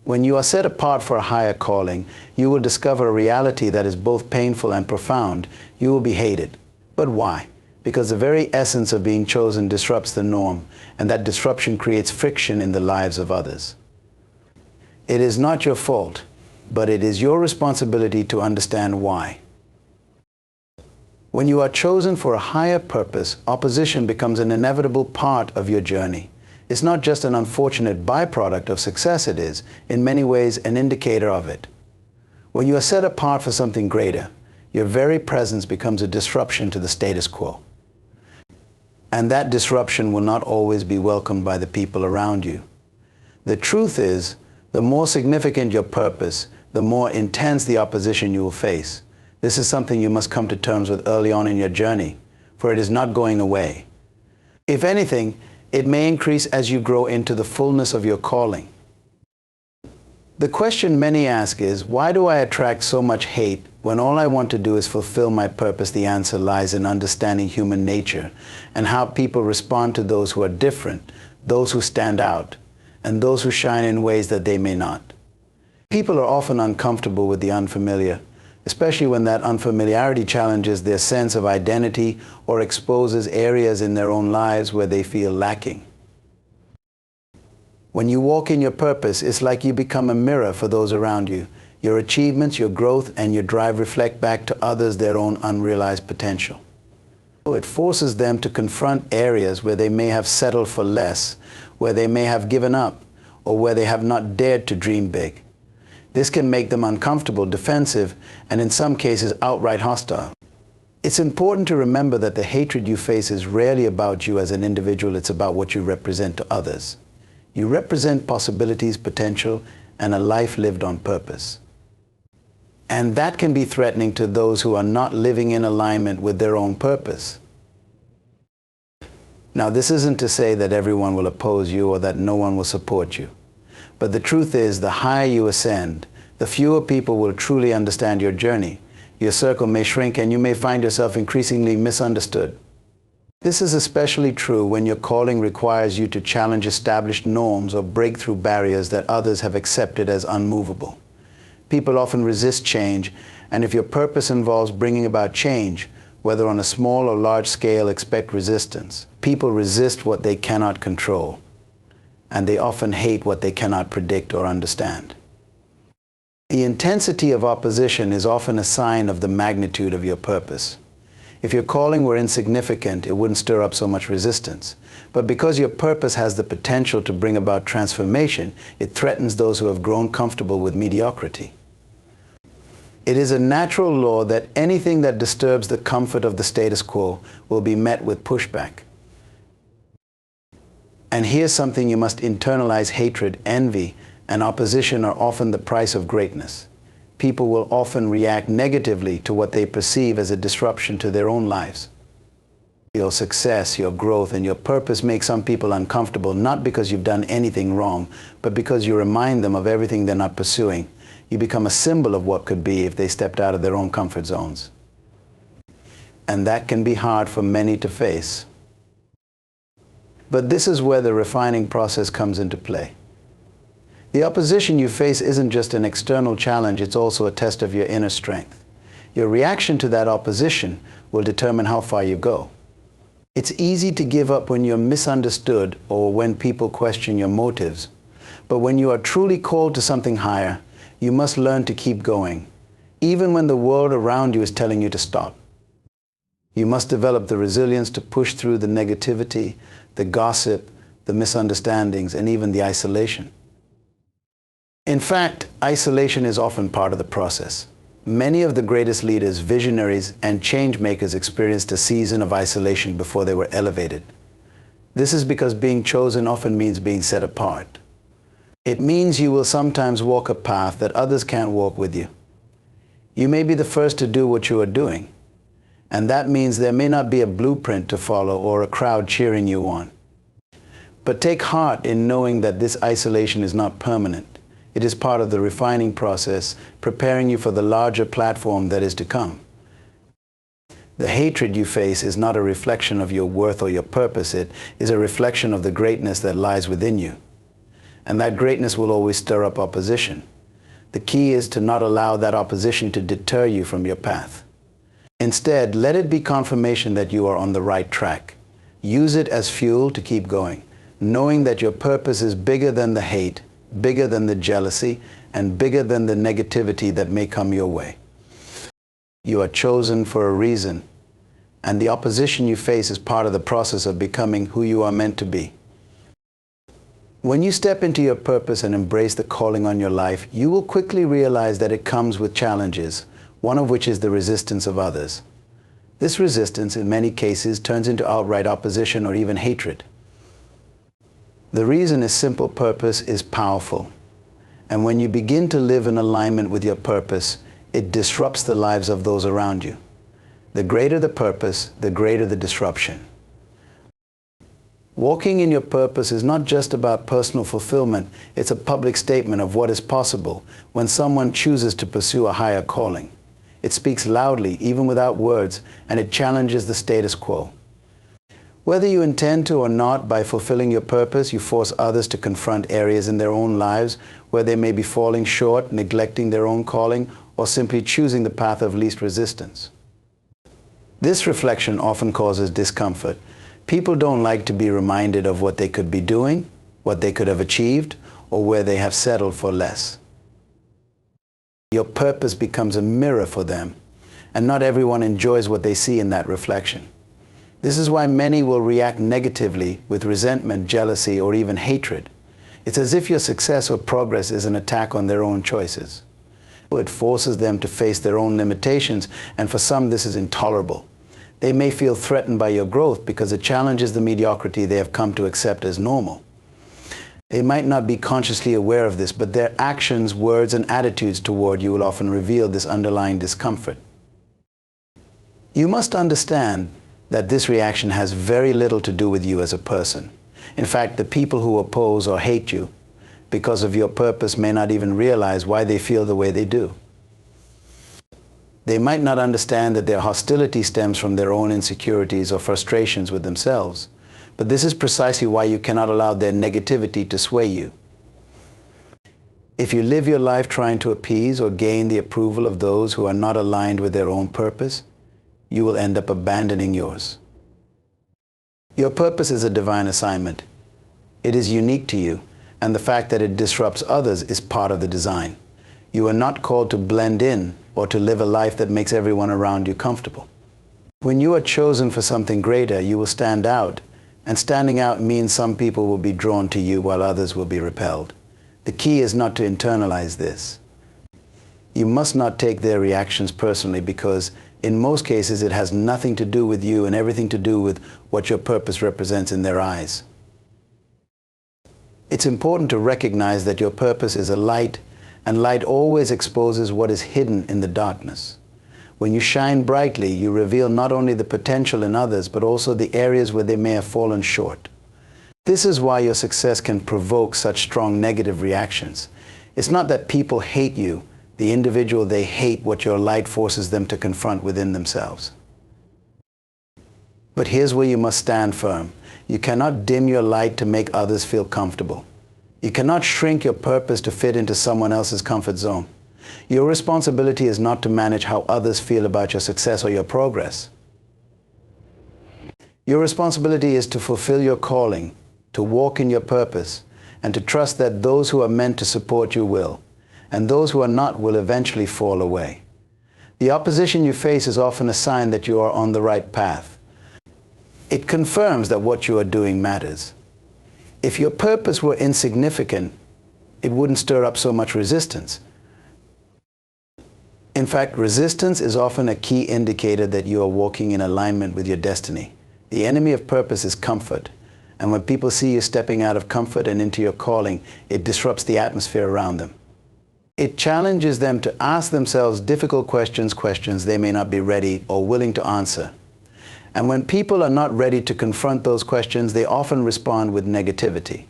When you are set apart for a higher calling, you will discover a reality that is both painful and profound. You will be hated. But why? Because the very essence of being chosen disrupts the norm, and that disruption creates friction in the lives of others. It is not your fault, but it is your responsibility to understand why. When you are chosen for a higher purpose, opposition becomes an inevitable part of your journey. It's not just an unfortunate byproduct of success, it is, in many ways, an indicator of it. When you are set apart for something greater, your very presence becomes a disruption to the status quo. And that disruption will not always be welcomed by the people around you. The truth is, the more significant your purpose, the more intense the opposition you will face. This is something you must come to terms with early on in your journey, for it is not going away. If anything, it may increase as you grow into the fullness of your calling. The question many ask is, why do I attract so much hate when all I want to do is fulfill my purpose? The answer lies in understanding human nature and how people respond to those who are different, those who stand out, and those who shine in ways that they may not. People are often uncomfortable with the unfamiliar, especially when that unfamiliarity challenges their sense of identity or exposes areas in their own lives where they feel lacking. When you walk in your purpose, it's like you become a mirror for those around you. Your achievements, your growth, and your drive reflect back to others their own unrealized potential. It forces them to confront areas where they may have settled for less, where they may have given up, or where they have not dared to dream big. This can make them uncomfortable, defensive, and in some cases outright hostile. It's important to remember that the hatred you face is rarely about you as an individual, it's about what you represent to others. You represent possibilities, potential, and a life lived on purpose. And that can be threatening to those who are not living in alignment with their own purpose. Now, this isn't to say that everyone will oppose you or that no one will support you. But the truth is, the higher you ascend, the fewer people will truly understand your journey. Your circle may shrink and you may find yourself increasingly misunderstood. This is especially true when your calling requires you to challenge established norms or break through barriers that others have accepted as unmovable. People often resist change, and if your purpose involves bringing about change, whether on a small or large scale, expect resistance. People resist what they cannot control, and they often hate what they cannot predict or understand. The intensity of opposition is often a sign of the magnitude of your purpose. If your calling were insignificant, it wouldn't stir up so much resistance. But because your purpose has the potential to bring about transformation, it threatens those who have grown comfortable with mediocrity. It is a natural law that anything that disturbs the comfort of the status quo will be met with pushback. And here's something you must internalize: hatred, envy, and opposition are often the price of greatness. People will often react negatively to what they perceive as a disruption to their own lives. Your success, your growth, and your purpose make some people uncomfortable, not because you've done anything wrong, but because you remind them of everything they're not pursuing. You become a symbol of what could be if they stepped out of their own comfort zones. And that can be hard for many to face. But this is where the refining process comes into play. The opposition you face isn't just an external challenge, it's also a test of your inner strength. Your reaction to that opposition will determine how far you go. It's easy to give up when you're misunderstood or when people question your motives. But when you are truly called to something higher, you must learn to keep going, even when the world around you is telling you to stop. You must develop the resilience to push through the negativity, the gossip, the misunderstandings, and even the isolation. In fact, isolation is often part of the process. Many of the greatest leaders, visionaries, and change makers experienced a season of isolation before they were elevated. This is because being chosen often means being set apart. It means you will sometimes walk a path that others can't walk with you. You may be the first to do what you are doing, and that means there may not be a blueprint to follow or a crowd cheering you on. But take heart in knowing that this isolation is not permanent. It is part of the refining process, preparing you for the larger platform that is to come. The hatred you face is not a reflection of your worth or your purpose. It is a reflection of the greatness that lies within you. and that greatness will always stir up opposition. The key is to not allow that opposition to deter you from your path. Instead, let it be confirmation that you are on the right track. Use it as fuel to keep going, knowing that your purpose is bigger than the hate, bigger than the jealousy, and bigger than the negativity that may come your way. You are chosen for a reason, and the opposition you face is part of the process of becoming who you are meant to be. When you step into your purpose and embrace the calling on your life, you will quickly realize that it comes with challenges, one of which is the resistance of others. This resistance, in many cases, turns into outright opposition or even hatred. The reason is simple: purpose is powerful. And when you begin to live in alignment with your purpose, it disrupts the lives of those around you. The greater the purpose, the greater the disruption. Walking in your purpose is not just about personal fulfillment, it's a public statement of what is possible when someone chooses to pursue a higher calling. It speaks loudly, even without words, and it challenges the status quo. Whether you intend to or not, by fulfilling your purpose, you force others to confront areas in their own lives where they may be falling short, neglecting their own calling, or simply choosing the path of least resistance. This reflection often causes discomfort. People don't like to be reminded of what they could be doing, what they could have achieved, or where they have settled for less. Your purpose becomes a mirror for them, and not everyone enjoys what they see in that reflection. This is why many will react negatively with resentment, jealousy, or even hatred. It's as if your success or progress is an attack on their own choices. It forces them to face their own limitations, and for some this is intolerable. They may feel threatened by your growth because it challenges the mediocrity they have come to accept as normal. They might not be consciously aware of this, but their actions, words, and attitudes toward you will often reveal this underlying discomfort. You must understand that this reaction has very little to do with you as a person. In fact, the people who oppose or hate you because of your purpose may not even realize why they feel the way they do. They might not understand that their hostility stems from their own insecurities or frustrations with themselves, but this is precisely why you cannot allow their negativity to sway you. If you live your life trying to appease or gain the approval of those who are not aligned with their own purpose, you will end up abandoning yours. Your purpose is a divine assignment. It is unique to you, and the fact that it disrupts others is part of the design. You are not called to blend in or to live a life that makes everyone around you comfortable. When you are chosen for something greater, you will stand out, and standing out means some people will be drawn to you while others will be repelled. The key is not to internalize this. You must not take their reactions personally, because in most cases it has nothing to do with you and everything to do with what your purpose represents in their eyes. It's important to recognize that your purpose is a light, and light always exposes what is hidden in the darkness. When you shine brightly, you reveal not only the potential in others, but also the areas where they may have fallen short. This is why your success can provoke such strong negative reactions. It's not that people hate you, the individual they hate what your light forces them to confront within themselves. But here's where you must stand firm. You cannot dim your light to make others feel comfortable. You cannot shrink your purpose to fit into someone else's comfort zone. Your responsibility is not to manage how others feel about your success or your progress. Your responsibility is to fulfill your calling, to walk in your purpose, and to trust that those who are meant to support you will, and those who are not will eventually fall away. The opposition you face is often a sign that you are on the right path. It confirms that what you are doing matters. If your purpose were insignificant, it wouldn't stir up so much resistance. In fact, resistance is often a key indicator that you are walking in alignment with your destiny. The enemy of purpose is comfort, and when people see you stepping out of comfort and into your calling, it disrupts the atmosphere around them. It challenges them to ask themselves difficult questions they may not be ready or willing to answer. And when people are not ready to confront those questions, they often respond with negativity.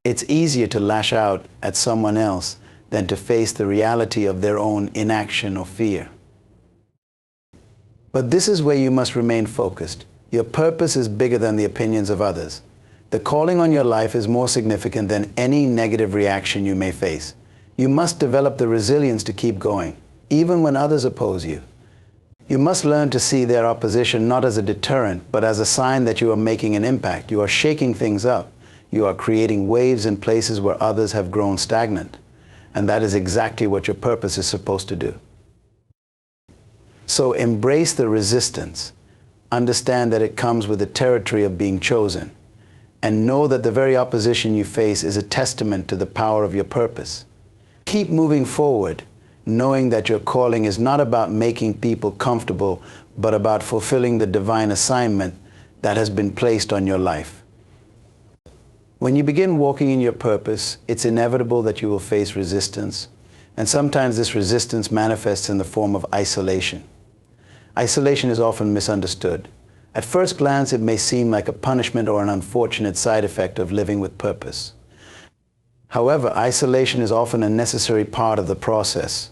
It's easier to lash out at someone else than to face the reality of their own inaction or fear. But this is where you must remain focused. Your purpose is bigger than the opinions of others. The calling on your life is more significant than any negative reaction you may face. You must develop the resilience to keep going, even when others oppose you. You must learn to see their opposition not as a deterrent, but as a sign that you are making an impact. You are shaking things up. You are creating waves in places where others have grown stagnant. And that is exactly what your purpose is supposed to do. So embrace the resistance. Understand that it comes with the territory of being chosen. And know that the very opposition you face is a testament to the power of your purpose. Keep moving forward, knowing that your calling is not about making people comfortable, but about fulfilling the divine assignment that has been placed on your life. When you begin walking in your purpose, it's inevitable that you will face resistance, and sometimes this resistance manifests in the form of isolation. Isolation is often misunderstood. At first glance, it may seem like a punishment or an unfortunate side effect of living with purpose. However, isolation is often a necessary part of the process.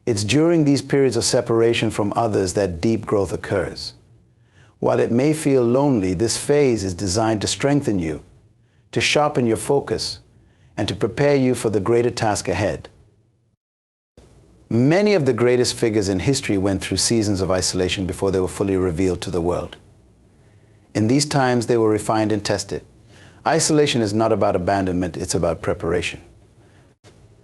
It's during these periods of separation from others that deep growth occurs. While it may feel lonely, this phase is designed to strengthen you, to sharpen your focus, and to prepare you for the greater task ahead. Many of the greatest figures in history went through seasons of isolation before they were fully revealed to the world. In these times, they were refined and tested. Isolation is not about abandonment, it's about preparation.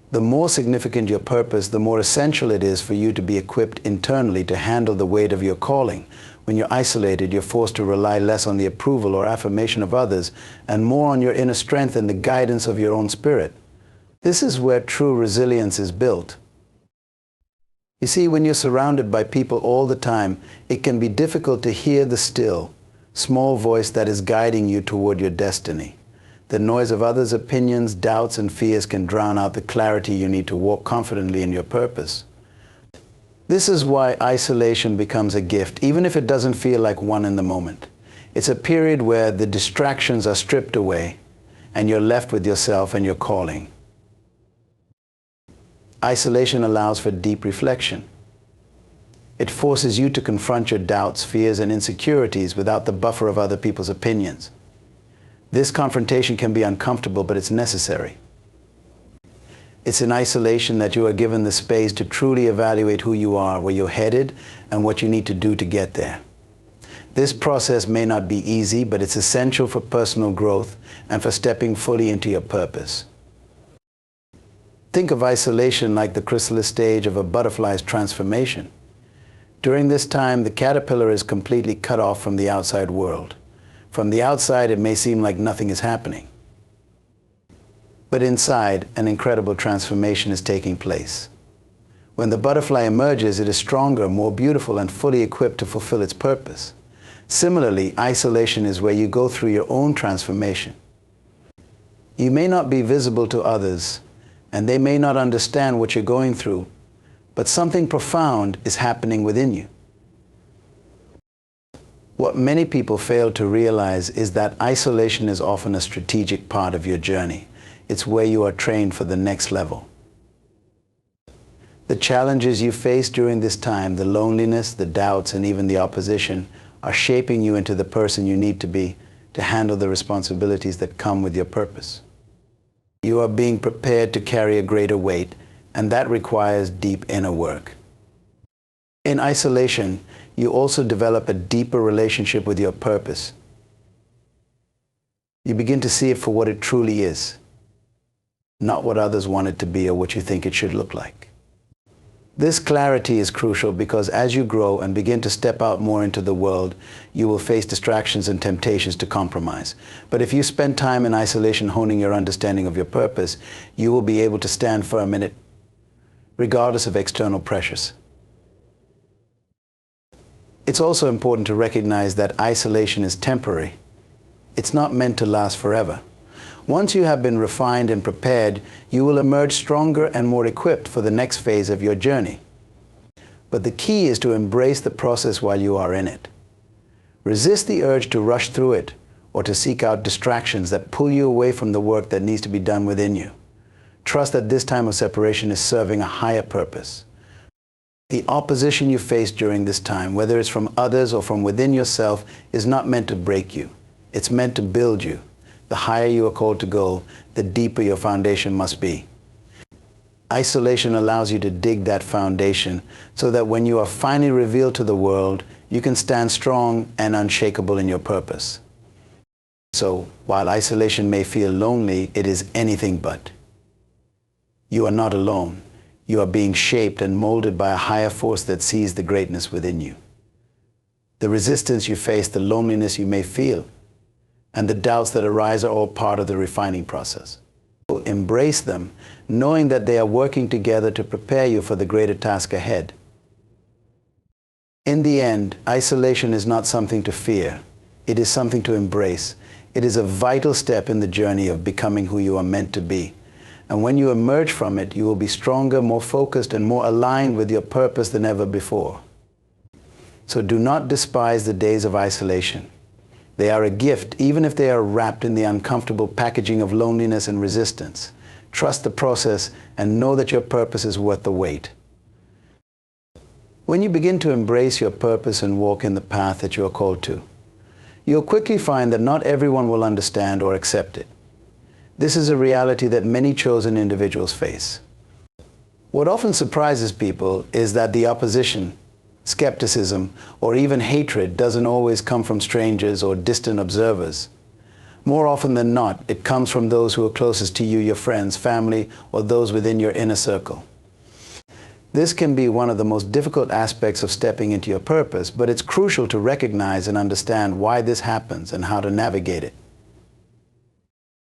The more significant your purpose, the more essential it is for you to be equipped internally to handle the weight of your calling. When you're isolated, you're forced to rely less on the approval or affirmation of others and more on your inner strength and the guidance of your own spirit. This is where true resilience is built. You see, when you're surrounded by people all the time, it can be difficult to hear the still, small voice that is guiding you toward your destiny. The noise of others' opinions, doubts, and fears can drown out the clarity you need to walk confidently in your purpose. This is why isolation becomes a gift, even if it doesn't feel like one in the moment. It's a period where the distractions are stripped away, and you're left with yourself and your calling. Isolation allows for deep reflection. It forces you to confront your doubts, fears, and insecurities without the buffer of other people's opinions. This confrontation can be uncomfortable, but it's necessary. It's in isolation that you are given the space to truly evaluate who you are, where you're headed, and what you need to do to get there. This process may not be easy, but it's essential for personal growth and for stepping fully into your purpose. Think of isolation like the chrysalis stage of a butterfly's transformation. During this time, the caterpillar is completely cut off from the outside world. From the outside, it may seem like nothing is happening. But inside, an incredible transformation is taking place. When the butterfly emerges, it is stronger, more beautiful, and fully equipped to fulfill its purpose. Similarly, isolation is where you go through your own transformation. You may not be visible to others, and they may not understand what you're going through, but something profound is happening within you. What many people fail to realize is that isolation is often a strategic part of your journey. It's where you are trained for the next level. The challenges you face during this time, the loneliness, the doubts, and even the opposition, are shaping you into the person you need to be to handle the responsibilities that come with your purpose. You are being prepared to carry a greater weight, and that requires deep inner work. In isolation, you also develop a deeper relationship with your purpose. You begin to see it for what it truly is, not what others want it to be or what you think it should look like. This clarity is crucial because as you grow and begin to step out more into the world, you will face distractions and temptations to compromise. But if you spend time in isolation honing your understanding of your purpose, you will be able to stand firm in it, regardless of external pressures. It's also important to recognize that isolation is temporary. It's not meant to last forever. Once you have been refined and prepared, you will emerge stronger and more equipped for the next phase of your journey. But the key is to embrace the process while you are in it. Resist the urge to rush through it or to seek out distractions that pull you away from the work that needs to be done within you. Trust that this time of separation is serving a higher purpose. The opposition you face during this time, whether it's from others or from within yourself, is not meant to break you. It's meant to build you. the higher you are called to go, the deeper your foundation must be. Isolation allows you to dig that foundation so that when you are finally revealed to the world, you can stand strong and unshakable in your purpose. So, while isolation may feel lonely, it is anything but. You are not alone. You are being shaped and molded by a higher force that sees the greatness within you. The resistance you face, the loneliness you may feel, and the doubts that arise are all part of the refining process. Embrace them, knowing that they are working together to prepare you for the greater task ahead. In the end, isolation is not something to fear. It is something to embrace. It is a vital step in the journey of becoming who you are meant to be. And when you emerge from it, you will be stronger, more focused, and more aligned with your purpose than ever before. So do not despise the days of isolation. They are a gift, even if they are wrapped in the uncomfortable packaging of loneliness and resistance. Trust the process and know that your purpose is worth the wait. When you begin to embrace your purpose and walk in the path that you are called to, you'll quickly find that not everyone will understand or accept it. This is a reality that many chosen individuals face. What often surprises people is that the opposition, skepticism, or even hatred doesn't always come from strangers or distant observers. More often than not, it comes from those who are closest to you, your friends, family, or those within your inner circle. This can be one of the most difficult aspects of stepping into your purpose, but it's crucial to recognize and understand why this happens and how to navigate it.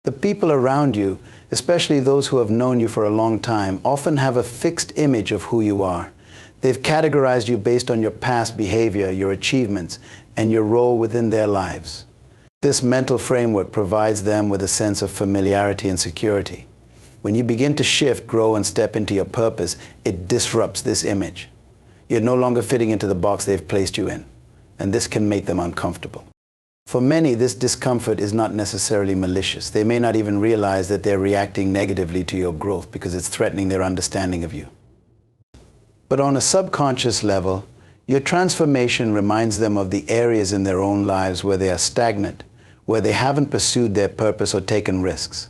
The people around you, especially those who have known you for a long time, often have a fixed image of who you are. They've categorized you based on your past behavior, your achievements, and your role within their lives. This mental framework provides them with a sense of familiarity and security. When you begin to shift, grow, and step into your purpose, it disrupts this image. You're no longer fitting into the box they've placed you in, and this can make them uncomfortable. For many, this discomfort is not necessarily malicious. They may not even realize that they're reacting negatively to your growth because it's threatening their understanding of you. But on a subconscious level, your transformation reminds them of the areas in their own lives where they are stagnant, where they haven't pursued their purpose or taken risks.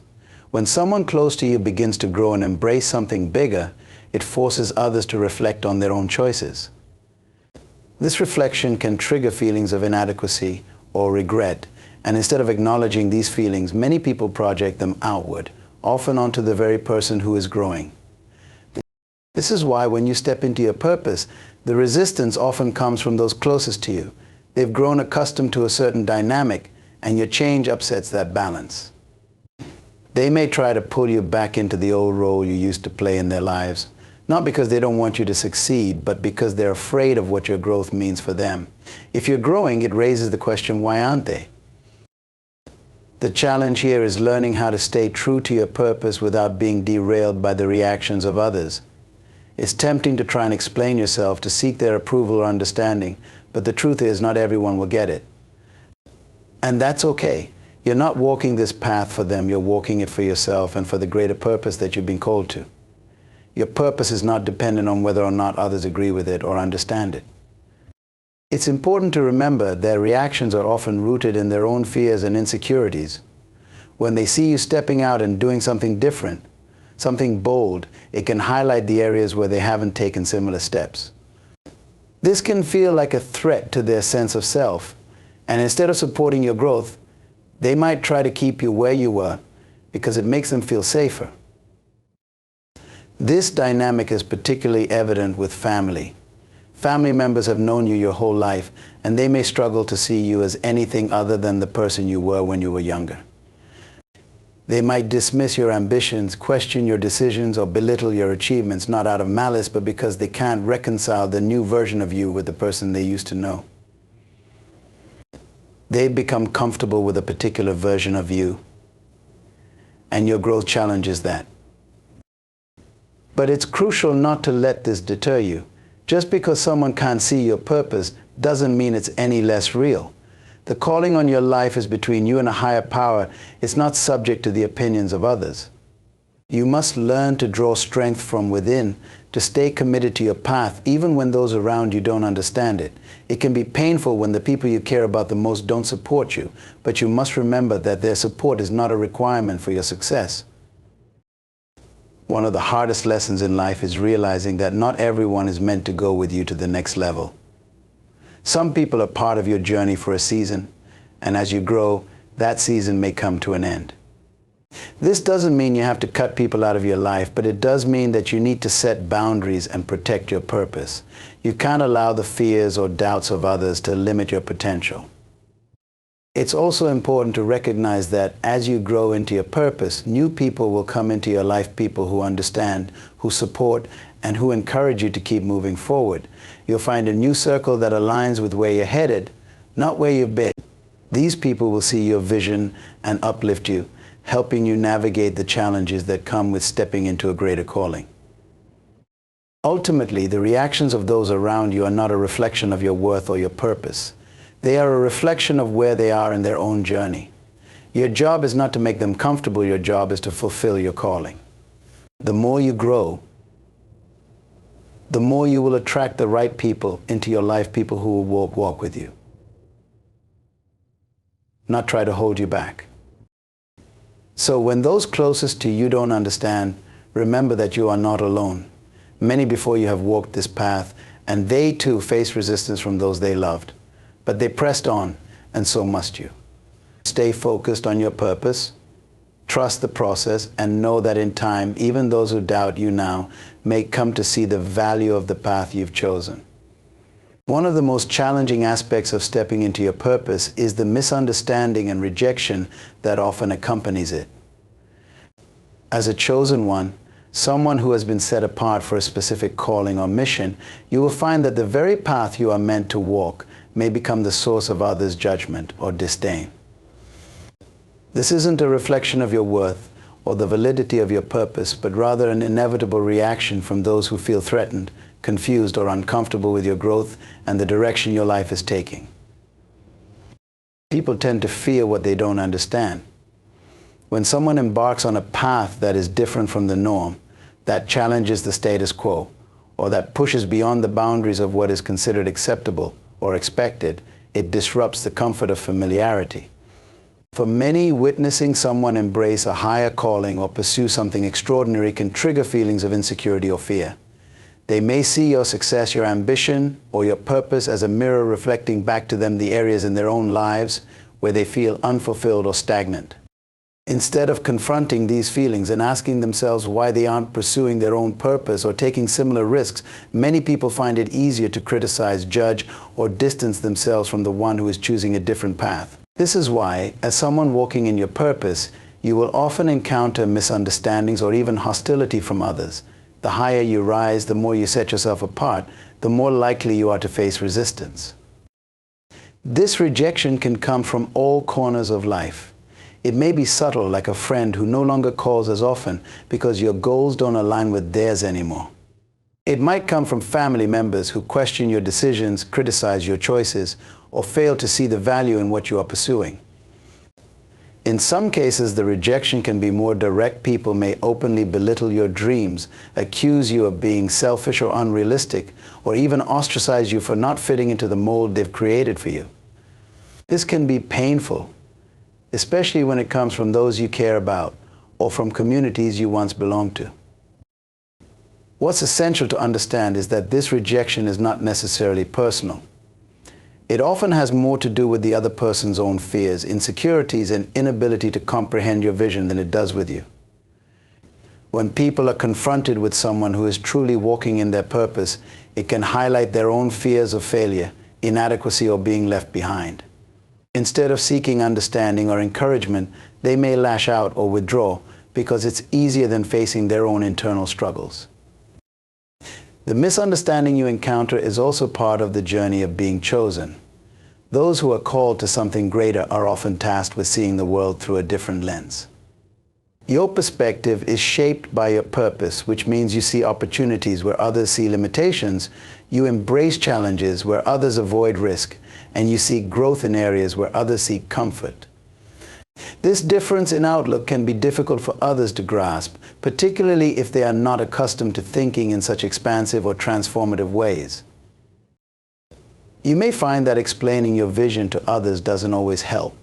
When someone close to you begins to grow and embrace something bigger, it forces others to reflect on their own choices. This reflection can trigger feelings of inadequacy or regret, and instead of acknowledging these feelings, many people project them outward, often onto the very person who is growing. This is why when you step into your purpose, the resistance often comes from those closest to you. They've grown accustomed to a certain dynamic, and your change upsets that balance. They may try to pull you back into the old role you used to play in their lives, not because they don't want you to succeed, but because they're afraid of what your growth means for them. If you're growing, it raises the question, why aren't they? The challenge here is learning how to stay true to your purpose without being derailed by the reactions of others. It's tempting to try and explain yourself, to seek their approval or understanding, but the truth is not everyone will get it. And that's okay. You're not walking this path for them, you're walking it for yourself and for the greater purpose that you've been called to. Your purpose is not dependent on whether or not others agree with it or understand it. It's important to remember their reactions are often rooted in their own fears and insecurities. When they see you stepping out and doing something different, something bold, it can highlight the areas where they haven't taken similar steps. This can feel like a threat to their sense of self, and instead of supporting your growth, they might try to keep you where you were because it makes them feel safer. This dynamic is particularly evident with family. Family members have known you your whole life, and they may struggle to see you as anything other than the person you were when you were younger. They might dismiss your ambitions, question your decisions, or belittle your achievements, not out of malice, but because they can't reconcile the new version of you with the person they used to know. They become comfortable with a particular version of you, and your growth challenges that. But it's crucial not to let this deter you. Just because someone can't see your purpose doesn't mean it's any less real. The calling on your life is between you and a higher power. It's not subject to the opinions of others. You must learn to draw strength from within to stay committed to your path, even when those around you don't understand it. It can be painful when the people you care about the most don't support you, but you must remember that their support is not a requirement for your success. One of the hardest lessons in life is realizing that not everyone is meant to go with you to the next level. Some people are part of your journey for a season, and as you grow, that season may come to an end. This doesn't mean you have to cut people out of your life, but it does mean that you need to set boundaries and protect your purpose. You can't allow the fears or doubts of others to limit your potential. It's also important to recognize that as you grow into your purpose, new people will come into your life, people who understand, who support, and who encourage you to keep moving forward. You'll find a new circle that aligns with where you're headed, not where you've been. These people will see your vision and uplift you, helping you navigate the challenges that come with stepping into a greater calling. Ultimately, the reactions of those around you are not a reflection of your worth or your purpose. They are a reflection of where they are in their own journey. Your job is not to make them comfortable, your job is to fulfill your calling. The more you grow, the more you will attract the right people into your life, people who will walk with you, not try to hold you back. So when those closest to you don't understand, remember that you are not alone. Many before you have walked this path, and they too faced resistance from those they loved. But they pressed on, and so must you. Stay focused on your purpose, trust the process, and know that in time, even those who doubt you now may come to see the value of the path you've chosen. One of the most challenging aspects of stepping into your purpose is the misunderstanding and rejection that often accompanies it. As a chosen one, someone who has been set apart for a specific calling or mission, you will find that the very path you are meant to walk may become the source of others' judgment or disdain. This isn't a reflection of your worth or the validity of your purpose, but rather an inevitable reaction from those who feel threatened, confused, or uncomfortable with your growth and the direction your life is taking. People tend to fear what they don't understand. When someone embarks on a path that is different from the norm, that challenges the status quo, or that pushes beyond the boundaries of what is considered acceptable or expected, it disrupts the comfort of familiarity. For many, witnessing someone embrace a higher calling or pursue something extraordinary can trigger feelings of insecurity or fear. They may see your success, your ambition, or your purpose as a mirror reflecting back to them the areas in their own lives where they feel unfulfilled or stagnant. Instead of confronting these feelings and asking themselves why they aren't pursuing their own purpose or taking similar risks, many people find it easier to criticize, judge, or distance themselves from the one who is choosing a different path. This is why, as someone walking in your purpose, you will often encounter misunderstandings or even hostility from others. The higher you rise, the more you set yourself apart, the more likely you are to face resistance. This rejection can come from all corners of life. It may be subtle, like a friend who no longer calls as often because your goals don't align with theirs anymore. It might come from family members who question your decisions, criticize your choices, or fail to see the value in what you are pursuing. In some cases, the rejection can be more direct. People may openly belittle your dreams, accuse you of being selfish or unrealistic, or even ostracize you for not fitting into the mold they've created for you. This can be painful, especially when it comes from those you care about or from communities you once belonged to. What's essential to understand is that this rejection is not necessarily personal. It often has more to do with the other person's own fears, insecurities, and inability to comprehend your vision than it does with you. When people are confronted with someone who is truly walking in their purpose, it can highlight their own fears of failure, inadequacy, or being left behind. Instead of seeking understanding or encouragement, they may lash out or withdraw because it's easier than facing their own internal struggles. The misunderstanding you encounter is also part of the journey of being chosen. Those who are called to something greater are often tasked with seeing the world through a different lens. Your perspective is shaped by your purpose, which means you see opportunities where others see limitations, you embrace challenges where others avoid risk, and you seek growth in areas where others seek comfort. This difference in outlook can be difficult for others to grasp, particularly if they are not accustomed to thinking in such expansive or transformative ways. You may find that explaining your vision to others doesn't always help.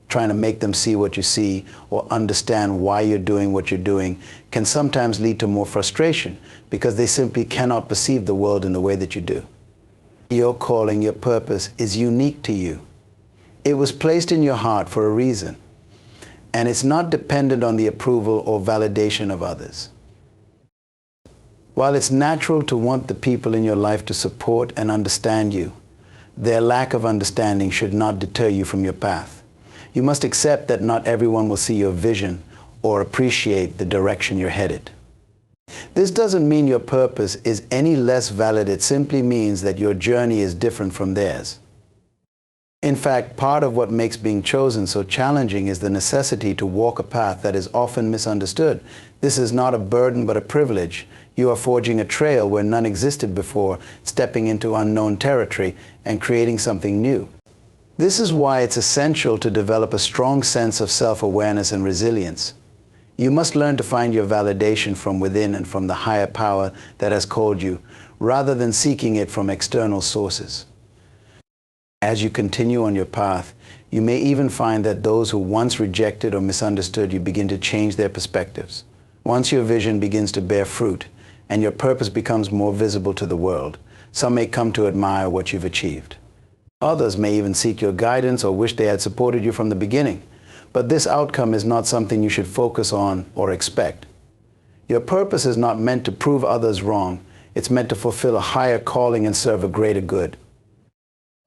Trying to make them see what you see or understand why you're doing what you're doing can sometimes lead to more frustration because they simply cannot perceive the world in the way that you do. Your calling, your purpose is unique to you. It was placed in your heart for a reason, and it's not dependent on the approval or validation of others. While it's natural to want the people in your life to support and understand you, their lack of understanding should not deter you from your path. You must accept that not everyone will see your vision or appreciate the direction you're headed. This doesn't mean your purpose is any less valid. It simply means that your journey is different from theirs. In fact, part of what makes being chosen so challenging is the necessity to walk a path that is often misunderstood. This is not a burden but a privilege. You are forging a trail where none existed before, stepping into unknown territory and creating something new. This is why it's essential to develop a strong sense of self-awareness and resilience. You must learn to find your validation from within and from the higher power that has called you, rather than seeking it from external sources. As you continue on your path, you may even find that those who once rejected or misunderstood you begin to change their perspectives. Once your vision begins to bear fruit and your purpose becomes more visible to the world, some may come to admire what you've achieved. Others may even seek your guidance or wish they had supported you from the beginning. But this outcome is not something you should focus on or expect. Your purpose is not meant to prove others wrong. It's meant to fulfill a higher calling and serve a greater good.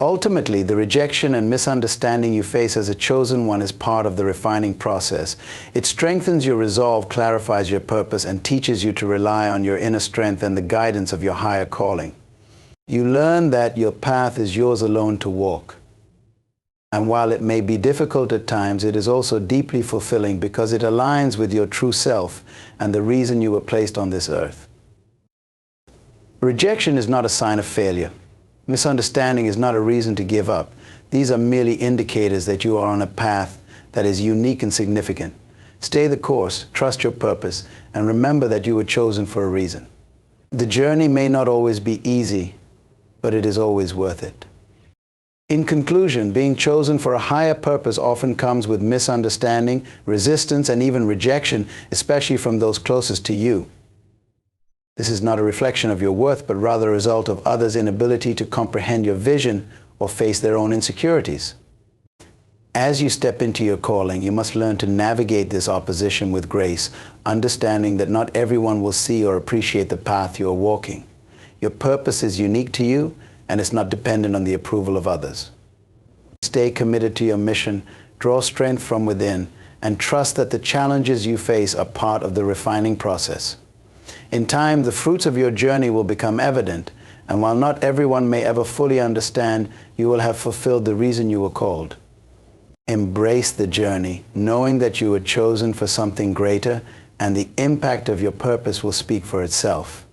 Ultimately, the rejection and misunderstanding you face as a chosen one is part of the refining process. It strengthens your resolve, clarifies your purpose, and teaches you to rely on your inner strength and the guidance of your higher calling. You learn that your path is yours alone to walk. And while it may be difficult at times, it is also deeply fulfilling because it aligns with your true self and the reason you were placed on this earth. Rejection is not a sign of failure. Misunderstanding is not a reason to give up. These are merely indicators that you are on a path that is unique and significant. Stay the course, trust your purpose, and remember that you were chosen for a reason. The journey may not always be easy, but it is always worth it. In conclusion, being chosen for a higher purpose often comes with misunderstanding, resistance, and even rejection, especially from those closest to you. This is not a reflection of your worth, but rather a result of others' inability to comprehend your vision or face their own insecurities. As you step into your calling, you must learn to navigate this opposition with grace, understanding that not everyone will see or appreciate the path you are walking. Your purpose is unique to you, and it's not dependent on the approval of others. Stay committed to your mission, draw strength from within, and trust that the challenges you face are part of the refining process. In time, the fruits of your journey will become evident, and while not everyone may ever fully understand, you will have fulfilled the reason you were called. Embrace the journey, knowing that you were chosen for something greater, and the impact of your purpose will speak for itself.